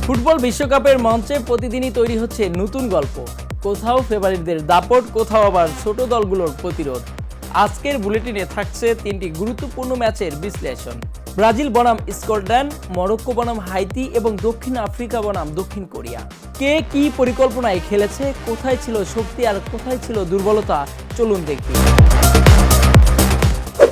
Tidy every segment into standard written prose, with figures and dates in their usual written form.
Football বিশ্বকাপের মঞ্চে প্রতিদিনই তৈরি হচ্ছে নতুন গল্প। কোথাও ফেভারিটদের দাপট, কোথাও আবার ছোট দলগুলোর প্রতিরোধ। আজকের বুলেটিনে থাকছে তিনটি গুরুত্বপূর্ণ ম্যাচের বিশ্লেষণ। ব্রাজিল বনাম স্কটল্যান্ড, মরক্কো বনাম হাইতি এবং দক্ষিণ আফ্রিকা বনাম দক্ষিণ কোরিয়া। কে কি পরিকল্পনায় খেলেছে, কোথায় ছিল শক্তি আর কোথায় ছিল দুর্বলতা, চলুন দেখি।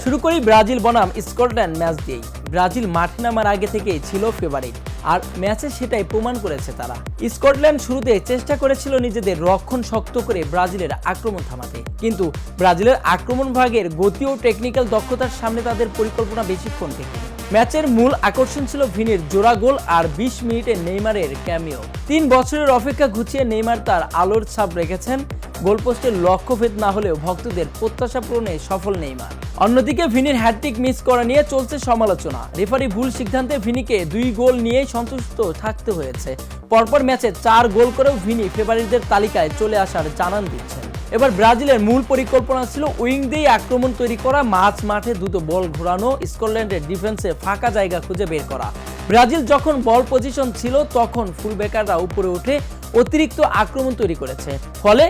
শুরু করি ব্রাজিল বনাম স্কটল্যান্ড ম্যাচ দিয়েই। ব্রাজিল মাঠে নামার আগে থেকেই ছিল ফেভারিট, আর ম্যাচে সেটাই প্রমাণ করেছে তারা। স্কটল্যান্ড শুরুতে চেষ্টা করেছিল নিজেদের রক্ষণ শক্ত করে ব্রাজিলের আক্রমণ থামাতে, কিন্তু ব্রাজিলের আক্রমণ ভাগের গতি ও টেকনিক্যাল দক্ষতার সামনে তাদের পরিকল্পনা বেশিক্ষণ থেকে। ম্যাচের মূল আকর্ষণ ছিল ভিনির জোড়া গোল আর 20 মিনিটে নেইমারের ক্যামিও। 3 বছরের অপেক্ষা ঘুচিয়ে নেইমার তার আলোর ছাপ রেখেছেন। গোলপোস্টের লক্ষ্যভেদ না হলেও ভক্তদের প্রত্যাশা পূরণে সফল নেইমার। অন্যদিকে ভিনির হ্যাটট্রিক মিস করা নিয়ে চলছে সমালোচনা। রেফারি ভুল সিদ্ধান্তে ভিনিকে 2 গোল নিয়েই সন্তুষ্ট থাকতে হয়েছে। পরপর ম্যাচে 4 গোল করেও ভিনি ফেভারিটদের তালিকায় চলে আসার জানান দিচ্ছেন। এবার ব্রাজিলের মূল পরিকল্পনা ছিল উইং দিয়ে আক্রমণ তৈরি করা, মাঝ মাঠে দ্রুত বল ঘোরানো, স্কটল্যান্ডের ডিফেন্সে ফাঁকা জায়গা খুঁজে বের করা। ব্রাজিল যখন বল পজিশন ছিল তখন ফুলব্যাকাররা উপরে উঠে অতিরিক্ত আক্রমণ তৈরি করেছে, ফলে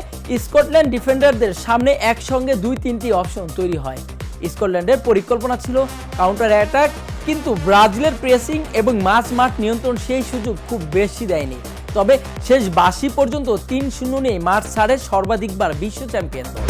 স্কটল্যান্ড ডিফেন্ডারদের সামনে একসঙ্গে 2-3টি অপশন তৈরি হয়। স্কটল্যান্ডের পরিকল্পনা ছিল কাউন্টার অ্যাটাক, কিন্তু ব্রাজিলের প্রেসিং এবং মাঝ মাঠ নিয়ন্ত্রণ সেই সুযোগ খুব বেশি দেয়নি। তবে শেষ 82 পর্যন্ত 3-0 নিয়ে মাঠ ছাড়ে সর্বাধিকবার বিশ্ব চ্যাম্পিয়ন দল।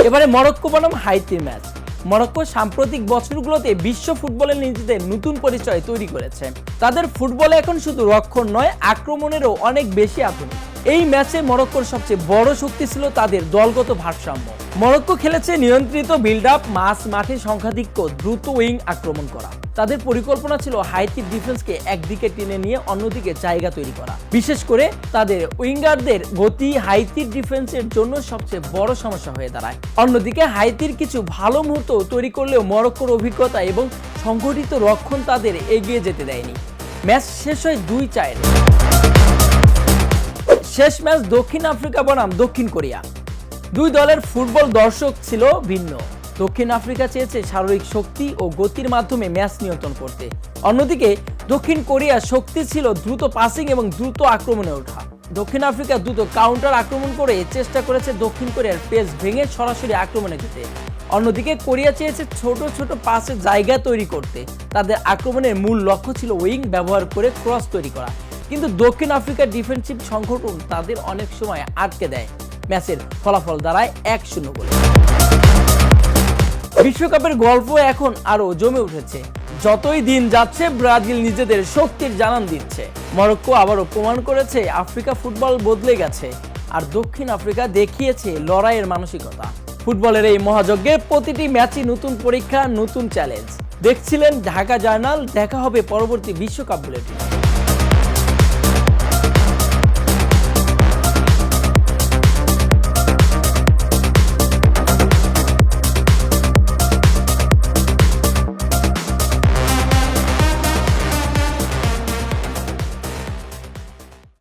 এবারে মরক্কো বনাম হাইতির ম্যাচ। মরক্কো সাম্প্রতিক বছরগুলোতে বিশ্ব ফুটবলে নিজেদের নতুন পরিচয় তৈরি করেছে। তাদের ফুটবলে এখন শুধু রক্ষণ নয়, আক্রমণেরও অনেক বেশি আধুনিক। এই ম্যাচে মরক্কোর সবচেয়ে বড় শক্তি ছিল তাদের দলগত ভারসাম্য। মরক্কো খেলেছে নিয়ন্ত্রিত বিল্ড আপ, মাঝ মাঠে সংখ্যাধিক্য, দ্রুত উইং আক্রমণ করা। তাদের পরিকল্পনা ছিল হাইতির ডিফেন্সকে একদিকে টেনে নিয়ে অন্যদিকে জায়গা তৈরি করা। বিশেষ করে তাদের উইঙ্গারদের গতি হাইতির ডিফেন্সের জন্য সবচেয়ে বড় সমস্যা হয়ে দাঁড়ায়। অন্যদিকে হাইতির কিছু ভালো মুহূর্ত তৈরি করলেও মরক্কোর অভিজ্ঞতা এবং সংগঠিত রক্ষণ তাদের এগিয়ে যেতে দেয়নি। ম্যাচ শেষ হয় 2-4। শেষ ম্যাচ দক্ষিণ আফ্রিকা বনাম দক্ষিণ কোরিয়া। দুই দলের ফুটবল দর্শক ছিল ভিন্ন। দক্ষিণ আফ্রিকা চেয়েছে শারীরিক শক্তি ও গতির মাধ্যমে ম্যাচ নিয়ন্ত্রণ করতে। অন্যদিকে দক্ষিণ কোরিয়ার শক্তি ছিল দ্রুত পাসিং এবং দ্রুত আক্রমণে ওঠা। দক্ষিণ আফ্রিকা দ্রুত কাউন্টার আক্রমণ করে চেষ্টা করেছে দক্ষিণ কোরিয়ার পেস ভেঙে সরাসরি আক্রমণে যেতে। অন্যদিকে কোরিয়া চেয়েছে ছোট ছোট পাসে জায়গা তৈরি করতে। তাদের আক্রমণের মূল লক্ষ্য ছিল উইং ব্যবহার করে ক্রস তৈরি করা, কিন্তু দক্ষিণ আফ্রিকার ডিফেন্সিভ সংগঠন তাদের অনেক সময় আটকে দেয়। ম্যাচের ফলাফল দাঁড়ায় 1-0 গোলে। বিশ্বকাপের গল্প এখন আরো জমে উঠেছে। যতই দিন যাচ্ছে ব্রাজিল নিজেদের শক্তির জানান দিচ্ছে। মরক্কো আবারও প্রমাণ করেছে আফ্রিকা ফুটবল বদলে গেছে, আর দক্ষিণ আফ্রিকা দেখিয়েছে লড়াইয়ের মানসিকতা। ফুটবলের এই মহাযজ্ঞে প্রতিটি ম্যাচই নতুন পরীক্ষা, নতুন চ্যালেঞ্জ। দেখছিলেন ঢাকা জার্নাল। দেখা হবে পরবর্তী বিশ্বকাপ বুলেটিনে।